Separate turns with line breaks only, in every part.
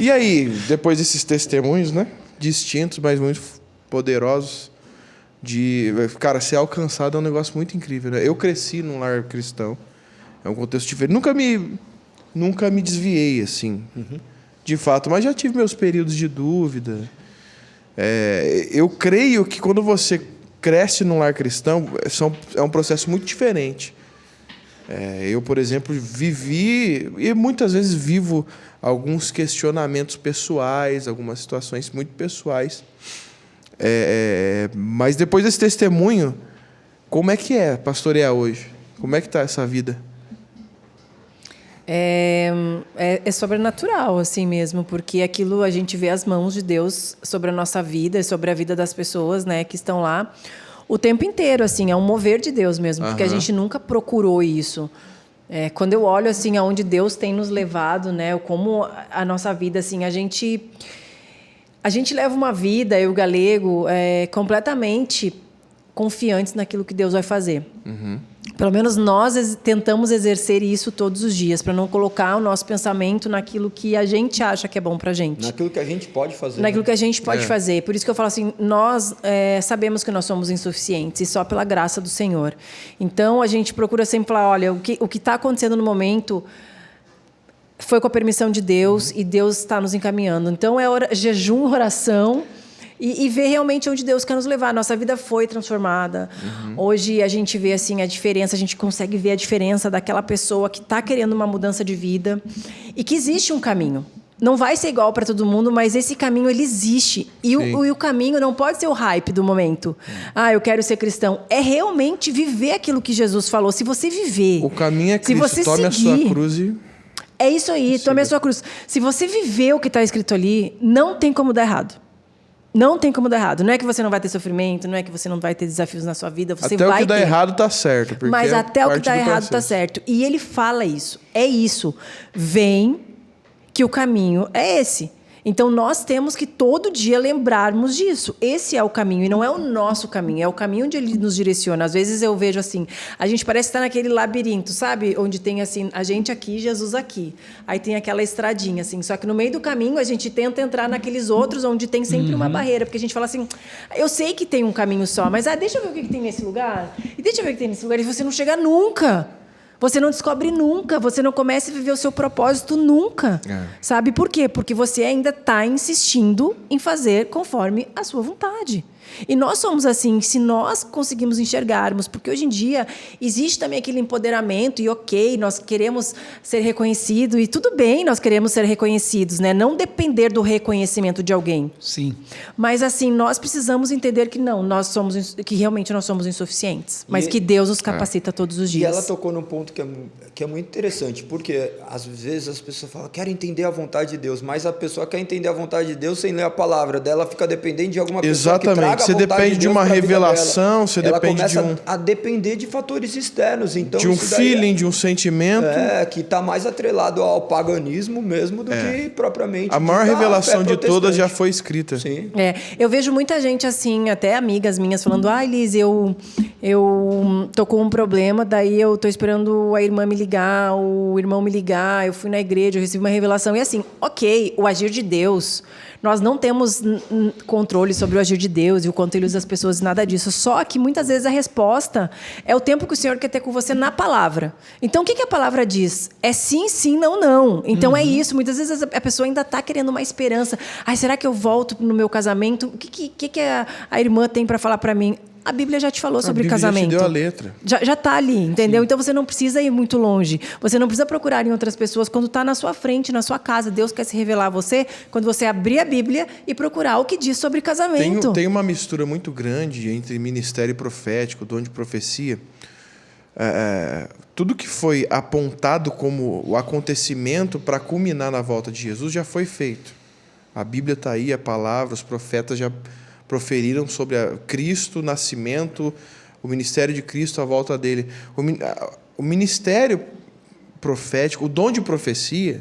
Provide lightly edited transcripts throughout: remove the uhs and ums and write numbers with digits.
E aí, depois desses testemunhos, né? Distintos, mas muito poderosos, cara, ser alcançado é um negócio muito incrível, né? Eu cresci num lar cristão, é um contexto diferente. Nunca me desviei, assim, de fato, mas já tive meus períodos de dúvida. Eu creio que quando você cresce num lar cristão, é um processo muito diferente. Eu, por exemplo, vivi e muitas vezes vivo alguns questionamentos pessoais, algumas situações muito pessoais. Mas depois desse testemunho, como é que é pastorear hoje? Como é que está essa vida?
É sobrenatural, assim mesmo, porque aquilo a gente vê as mãos de Deus sobre a nossa vida, sobre a vida das pessoas, né, que estão lá o tempo inteiro, assim, é um mover de Deus mesmo, porque a gente nunca procurou isso. Quando eu olho assim aonde Deus tem nos levado, né, como a nossa vida, assim, a gente leva uma vida, eu e o Galego, completamente confiantes naquilo que Deus vai fazer. Pelo menos nós tentamos exercer isso todos os dias, para não colocar o nosso pensamento naquilo que a gente acha que é bom para a gente.
Naquilo que a gente pode fazer.
Naquilo que a gente pode fazer. Por isso que eu falo assim, nós sabemos que nós somos insuficientes, e só pela graça do Senhor. Então, a gente procura sempre falar, olha, o que está acontecendo no momento foi com a permissão de Deus, e Deus está nos encaminhando. Então, jejum, oração... E ver realmente onde Deus quer nos levar. A nossa vida foi transformada. Hoje a gente vê assim, a diferença, a gente consegue ver a diferença daquela pessoa que está querendo uma mudança de vida e que existe um caminho. Não vai ser igual para todo mundo, mas esse caminho ele existe. E o caminho não pode ser o hype do momento. Eu quero ser cristão. É realmente viver aquilo que Jesus falou. Se você viver...
O caminho é Cristo. Tome a sua cruz e...
É isso aí, tome a sua cruz. Se você viver o que está escrito ali, não tem como dar errado. Não tem como dar errado. Não é que você não vai ter sofrimento, não é que você não vai ter desafios na sua vida. Você
até
vai
o que dá errado tá certo.
Mas até o que dá errado tá certo. E ele fala isso. É isso. Vem que o caminho é esse. Então, nós temos que todo dia lembrarmos disso. Esse é o caminho, e não é o nosso caminho, é o caminho onde ele nos direciona. Às vezes eu vejo assim, a gente parece estar naquele labirinto, sabe? Onde tem assim, a gente aqui, Jesus aqui. Aí tem aquela estradinha, assim. Só que no meio do caminho, a gente tenta entrar naqueles outros onde tem sempre uma barreira. Porque a gente fala assim, eu sei que tem um caminho só, mas deixa eu ver o que tem nesse lugar. E deixa eu ver o que tem nesse lugar. E você não chega nunca. Você não descobre nunca, você não começa a viver o seu propósito nunca. Sabe por quê? Porque você ainda está insistindo em fazer conforme a sua vontade. E nós somos assim, se nós conseguimos enxergarmos, porque hoje em dia existe também aquele empoderamento, e ok, nós queremos ser reconhecidos, e tudo bem, nós queremos ser reconhecidos, né? Não depender do reconhecimento de alguém.
Sim.
Mas assim, nós precisamos entender que não, que realmente nós somos insuficientes, mas que Deus os capacita todos os dias.
E ela tocou num ponto que é muito interessante, porque às vezes as pessoas falam, quero entender a vontade de Deus, mas a pessoa quer entender a vontade de Deus sem ler a palavra dela, fica dependente de alguma pessoa que traga
você depende de uma revelação, você depende de
a depender de fatores externos. Então,
de um feeling, de um sentimento.
Que está mais atrelado ao paganismo mesmo do que propriamente.
A maior revelação de todas já foi escrita.
Sim.
Eu vejo muita gente assim, até amigas minhas, falando, Liz, eu tô com um problema, daí eu tô esperando a irmã me ligar, o irmão me ligar, eu fui na igreja, eu recebi uma revelação. E assim, ok, o agir de Deus... Nós não temos controle sobre o agir de Deus e o quanto ele usa as pessoas, nada disso. Só que, muitas vezes, a resposta é o tempo que o Senhor quer ter com você na palavra. Então, o que a palavra diz? É sim, sim, não, não. Então, é isso. Muitas vezes, a pessoa ainda está querendo uma esperança. Será que eu volto no meu casamento? O que a irmã tem para falar para mim? A Bíblia já te falou sobre casamento.
Já te deu a letra.
Já está ali, entendeu? Sim. Então, você não precisa ir muito longe. Você não precisa procurar em outras pessoas quando está na sua frente, na sua casa. Deus quer se revelar a você quando você abrir a Bíblia e procurar o que diz sobre casamento.
Tem uma mistura muito grande entre ministério profético, dom de profecia. Tudo que foi apontado como o acontecimento para culminar na volta de Jesus já foi feito. A Bíblia está aí, a palavra, os profetas já proferiram sobre Cristo, o nascimento, o ministério de Cristo, a volta dele. O ministério profético, o dom de profecia,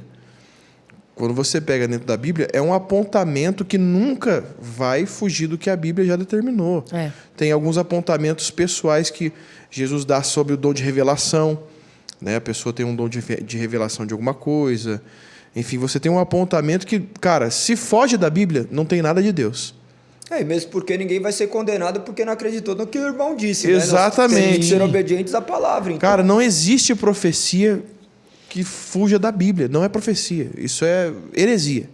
quando você pega dentro da Bíblia, é um apontamento que nunca vai fugir do que a Bíblia já determinou. Tem alguns apontamentos pessoais que Jesus dá sobre o dom de revelação, né? A pessoa tem um dom de revelação de alguma coisa. Enfim, você tem um apontamento que, cara, se foge da Bíblia, não tem nada de Deus.
E mesmo porque ninguém vai ser condenado porque não acreditou no que o irmão disse.
Exatamente.
Né? Nós temos que ser obedientes à palavra. Então.
Cara, não existe profecia que fuja da Bíblia. Não é profecia. Isso é heresia.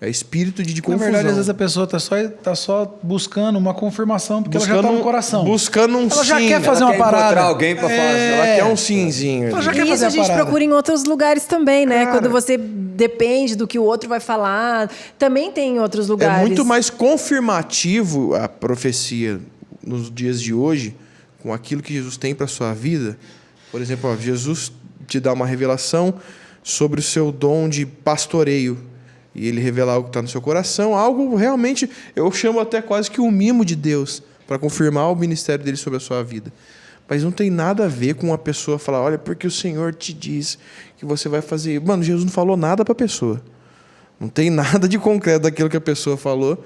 É espírito de confusão.
Na verdade, às vezes a pessoa tá só buscando uma confirmação porque ela já tá no coração.
Buscando um sim.
Ela já quer fazer uma parada.
Encontrar alguém pra falar.
Ela quer um simzinho.
Ela já quer
E isso
fazer
a gente
parada.
procura em outros lugares também, né?
Cara,
quando você depende do que o outro vai falar. Também tem em outros lugares.
É muito mais confirmativo a profecia nos dias de hoje com aquilo que Jesus tem para sua vida. Por exemplo, Jesus te dá uma revelação sobre o seu dom de pastoreio. E ele revela algo que está no seu coração, algo realmente, eu chamo até quase que um mimo de Deus, para confirmar o ministério dele sobre a sua vida. Mas não tem nada a ver com uma pessoa falar, olha, porque o Senhor te diz que você vai fazer... Mano, Jesus não falou nada para a pessoa. Não tem nada de concreto daquilo que a pessoa falou.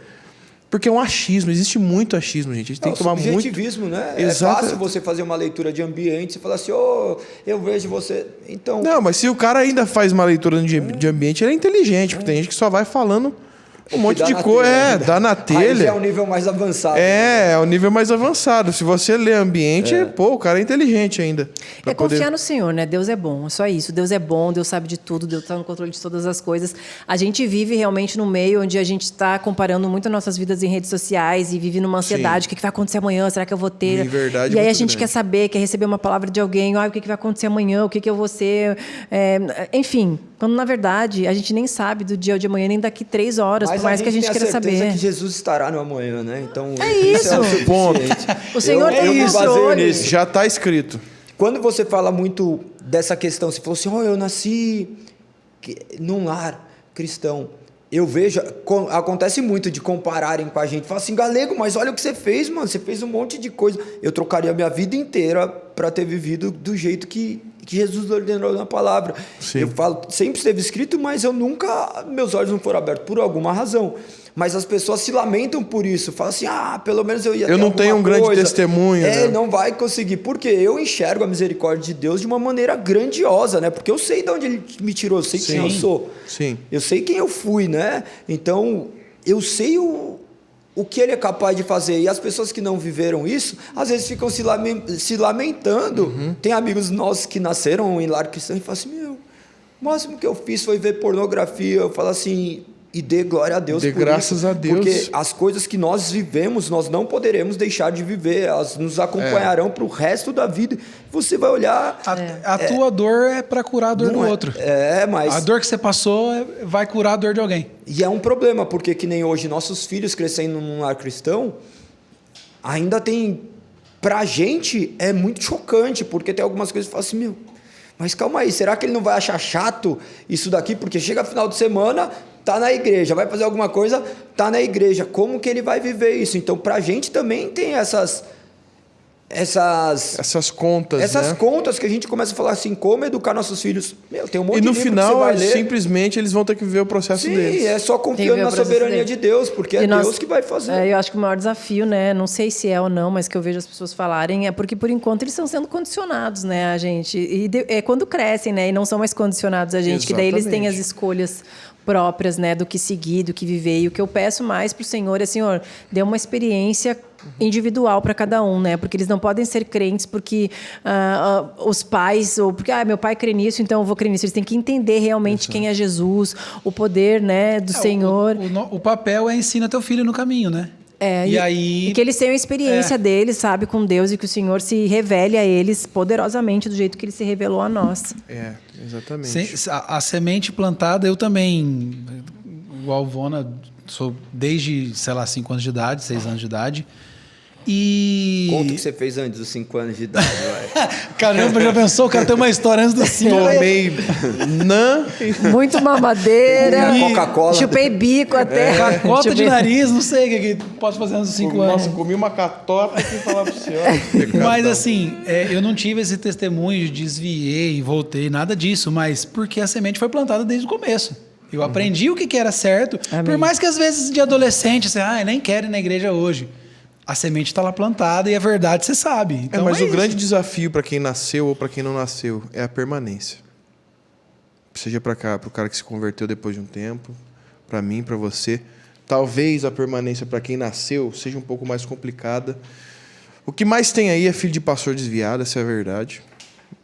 Porque é um achismo, existe muito achismo, gente. A gente tem que tomar muito...
subjetivismo, né?
Exato.
É fácil você fazer uma leitura de ambiente e falar assim, eu vejo você... Então...
Não, mas se o cara ainda faz uma leitura de ambiente, ele é inteligente, porque tem gente que só vai falando um monte de coisa. Dá na telha.
Aí já é o nível mais avançado.
É o nível mais avançado. Se você lê ambiente, o cara é inteligente ainda.
É confiar no Senhor, né? Deus é bom, é só isso. Deus é bom, Deus sabe de tudo, Deus está no controle de todas as coisas. A gente vive realmente num meio onde a gente está comparando muito nossas vidas em redes sociais e vive numa ansiedade.
Sim.
O que vai acontecer amanhã? Será que eu vou ter?
Verdade,
e aí a
muito
gente
grande.
quer saber, quer receber uma palavra de alguém. O que vai acontecer amanhã? O que eu vou ser? Enfim, quando na verdade a gente nem sabe do dia de amanhã, nem daqui 3 horas, por mais que a gente queira saber.
Que Jesus estará no amanhã, né? Então,
é isso.
É o ponto.
O Senhor tem
me baseio
controle.
nisso.
Já está escrito.
Quando você fala muito dessa questão, você falou assim, eu nasci num lar cristão. Eu vejo, acontece muito de compararem com a gente. Fala assim, Galego, mas olha o que você fez, mano. Você fez um monte de coisa. Eu trocaria a minha vida inteira para ter vivido do jeito que Jesus ordenou na palavra.
Sim.
Eu falo, sempre esteve escrito, mas meus olhos não foram abertos por alguma razão. Mas as pessoas se lamentam por isso. Falam assim, pelo menos eu ia ter
Eu não tenho um grande testemunho. Né?
Não vai conseguir. Porque eu enxergo a misericórdia de Deus de uma maneira grandiosa, né? Porque eu sei de onde Ele me tirou, eu sei quem eu sou.
Sim.
Eu sei quem eu fui, né? Então, eu sei o que Ele é capaz de fazer. E as pessoas que não viveram isso, às vezes ficam se lamentando. Uhum. Tem amigos nossos que nasceram em lar cristão e falam assim, o máximo que eu fiz foi ver pornografia. Eu falo assim... E dê glória a Deus por isso.
Dê graças a Deus.
Porque as coisas que nós vivemos, nós não poderemos deixar de viver. Elas nos acompanharão para o resto da vida. Você vai olhar...
A tua dor é para curar a dor do outro.
Mas...
A dor que você passou vai curar a dor de alguém.
E é um problema, porque que nem hoje, nossos filhos crescendo num lar cristão, ainda tem... Pra gente, é muito chocante, porque tem algumas coisas que falam assim, mas calma aí, será que ele não vai achar chato isso daqui? Porque chega final de semana... Tá na igreja, vai fazer alguma coisa, tá na igreja. Como que ele vai viver isso? Então, pra gente também tem essas
contas,
essas
né?
contas que a gente começa a falar assim, como educar nossos filhos. Tem um monte de livro que você
final,
vai ler.
simplesmente, eles vão ter que viver o processo deles.
Sim, é só confiando na soberania de Deus, porque Deus que vai fazer.
Eu acho que o maior desafio, né? Não sei se é ou não, mas que eu vejo as pessoas falarem, é porque, por enquanto, eles estão sendo condicionados, né, a gente. E é quando crescem, né? E não são mais condicionados a gente, que daí eles têm as escolhas próprias, né, do que seguir, do que viver. E o que eu peço mais para o Senhor é, Senhor, dê uma experiência individual para cada um, né? Porque eles não podem ser crentes porque os pais, ou porque meu pai crê nisso, então eu vou crer nisso. Eles têm que entender realmente quem é Jesus, o poder, né, do Senhor.
O papel é ensina teu filho no caminho, né?
E que eles tenham a experiência deles, sabe, com Deus, e que o Senhor se revele a eles poderosamente do jeito que Ele se revelou a nós.
Exatamente.
A semente plantada, eu também, igual Vona, sou desde, 5 anos de idade, 6 anos de idade. E...
Conta o que você fez antes dos 5 anos de idade, vai.
Caramba, já pensou? O cara tem uma história antes dos 5.
Tomei
muito mamadeira.
Coca-Cola.
Chupei bico até.
Cacota de nariz, não sei o que posso fazer antes dos 5 anos.
Nossa, comi uma catota que falava pro senhor.
Mas assim, eu não tive esse testemunho de desviei, voltei, nada disso. Mas porque a semente foi plantada desde o começo. Eu aprendi o que era certo. Amém. Por mais que às vezes de adolescente, você nem quero ir na igreja hoje. A semente está lá plantada e a verdade você sabe. Então
mas o grande desafio para quem nasceu ou para quem não nasceu é a permanência. seja para cá, para o cara que se converteu depois de um tempo, para mim, para você. Talvez a permanência para quem nasceu seja um pouco mais complicada. O que mais tem aí é filho de pastor desviado, essa é a verdade.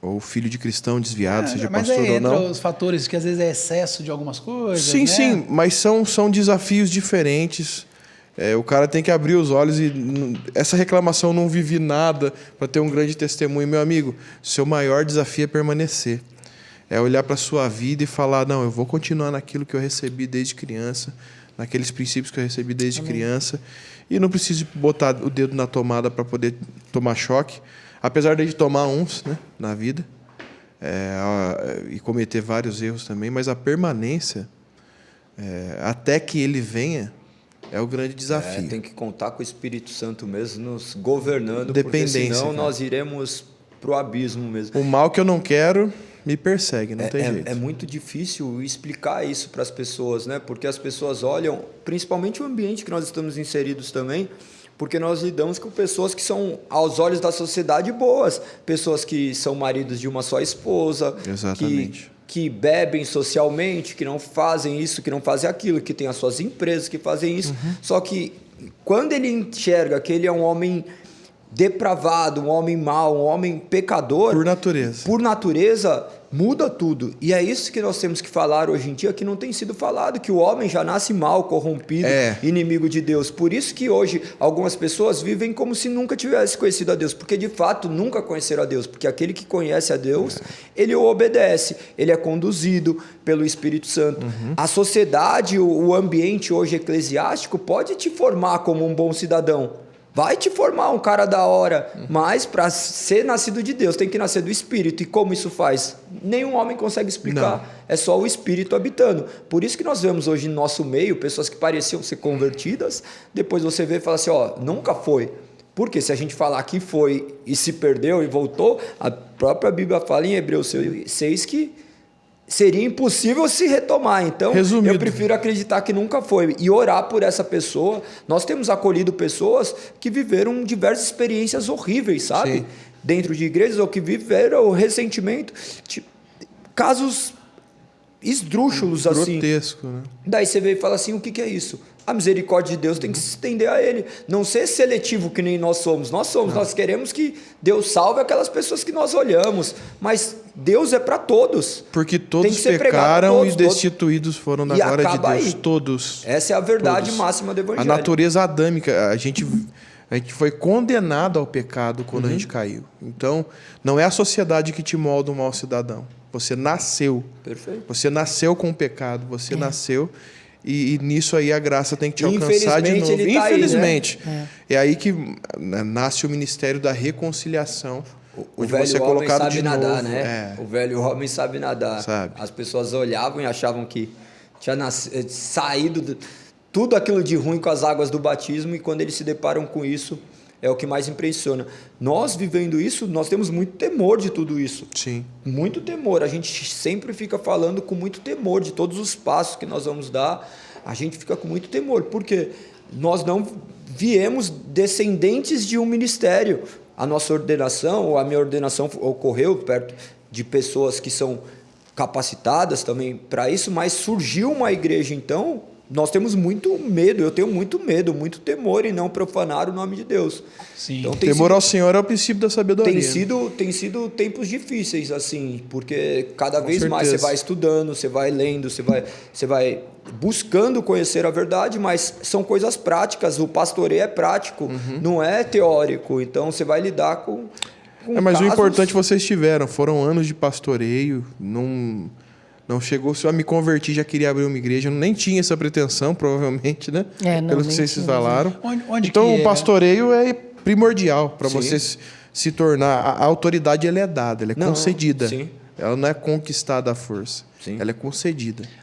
Ou filho de cristão desviado, seja
mas
pastor ou não.
Mas os fatores que às vezes é excesso de algumas coisas,
sim,
né?
Sim, mas são desafios diferentes. O cara tem que abrir os olhos e... Essa reclamação, não vivi nada para ter um grande testemunho. Meu amigo, seu maior desafio é permanecer. É olhar para a sua vida e falar, não, eu vou continuar naquilo que eu recebi desde criança, naqueles princípios que eu recebi desde criança, e não preciso botar o dedo na tomada para poder tomar choque, apesar de tomar uns, né, na vida, e cometer vários erros também, mas a permanência, até que ele venha, é o grande desafio.
Tem que contar com o Espírito Santo mesmo nos governando,
Dependência,
porque senão
cara.
nós iremos pro abismo mesmo.
O mal que eu não quero me persegue, não tem jeito.
É muito difícil explicar isso para as pessoas, né? Porque as pessoas olham, principalmente o ambiente que nós estamos inseridos também, porque nós lidamos com pessoas que são, aos olhos da sociedade, boas. Pessoas que são maridos de uma só esposa,
Exatamente.
Que bebem socialmente, que não fazem isso, que não fazem aquilo, que têm as suas empresas que fazem isso. Só que quando ele enxerga que ele é um homem depravado, um homem mau, um homem pecador... Por natureza, muda tudo. E é isso que nós temos que falar hoje em dia, que não tem sido falado, que o homem já nasce mal, corrompido, inimigo de Deus. Por isso que hoje algumas pessoas vivem como se nunca tivessem conhecido a Deus, porque de fato nunca conheceram a Deus, porque aquele que conhece a Deus, ele o obedece, ele é conduzido pelo Espírito Santo. A sociedade, o ambiente hoje eclesiástico pode te formar como um bom cidadão, vai te formar um cara da hora, mas para ser nascido de Deus tem que nascer do Espírito. E como isso faz? Nenhum homem consegue explicar. Não. É só o Espírito habitando. Por isso que nós vemos hoje no nosso meio pessoas que pareciam ser convertidas, depois você vê e fala assim, nunca foi. Porque se a gente falar que foi e se perdeu e voltou, a própria Bíblia fala em Hebreus 6 que seria impossível se retomar. Então,
resumido,
eu prefiro acreditar que nunca foi e orar por essa pessoa. Nós temos acolhido pessoas que viveram diversas experiências horríveis, sabe?
Sim.
Dentro de igrejas, ou que viveram ressentimento, casos esdrúxulos assim.
Grotesco, né?
Daí você vê e fala assim, o que é isso? A misericórdia de Deus tem que se estender a ele. Não ser seletivo que nem nós somos. Nós queremos que Deus salve aquelas pessoas que nós olhamos. Mas Deus é para todos.
Porque todos pecaram e destituídos foram da glória de Deus.
Aí.
Todos.
Essa é a verdade
todos.
Máxima do Evangelho.
A natureza adâmica, a gente foi condenado ao pecado quando a gente caiu. Então, não é a sociedade que te molda um mau cidadão. Você nasceu.
Perfeito.
Você nasceu com o pecado. Você nasceu... E nisso aí a graça tem que te alcançar de novo. Infelizmente.
Aí, né?
É aí que nasce o ministério da reconciliação.
O velho homem
colocado
sabe
de
nadar,
novo.
né? O velho homem sabe nadar.
Sabe.
As pessoas olhavam e achavam que tinha saído tudo aquilo de ruim com as águas do batismo, e quando eles se deparam com isso, é o que mais impressiona. Nós, vivendo isso, nós temos muito temor de tudo isso.
Sim.
Muito temor. A gente sempre fica falando com muito temor de todos os passos que nós vamos dar. A gente fica com muito temor, porque nós não viemos descendentes de um ministério. A nossa ordenação, ou a minha ordenação, ocorreu perto de pessoas que são capacitadas também para isso, mas surgiu uma igreja, então... Nós temos muito medo, eu tenho muito medo, muito temor em não profanar o nome de Deus.
Sim.
Então, temor ao Senhor é o princípio da sabedoria.
Tem sido tempos difíceis, assim, porque cada vez
certeza.
mais você vai estudando, você vai lendo, você vai buscando conhecer a verdade, mas são coisas práticas, o pastoreio é prático, não é teórico, então você vai lidar com
mas
casos...
o importante vocês tiveram, foram anos de pastoreio, não chegou só a me convertir, já queria abrir uma igreja. Eu nem tinha essa pretensão, provavelmente, né? Pelo que vocês falaram.
Onde
então,
que
o pastoreio é primordial para
Sim.
você se tornar... A autoridade ela é dada, ela é concedida.
Sim.
Ela não é conquistada à força.
Sim.
Ela é concedida.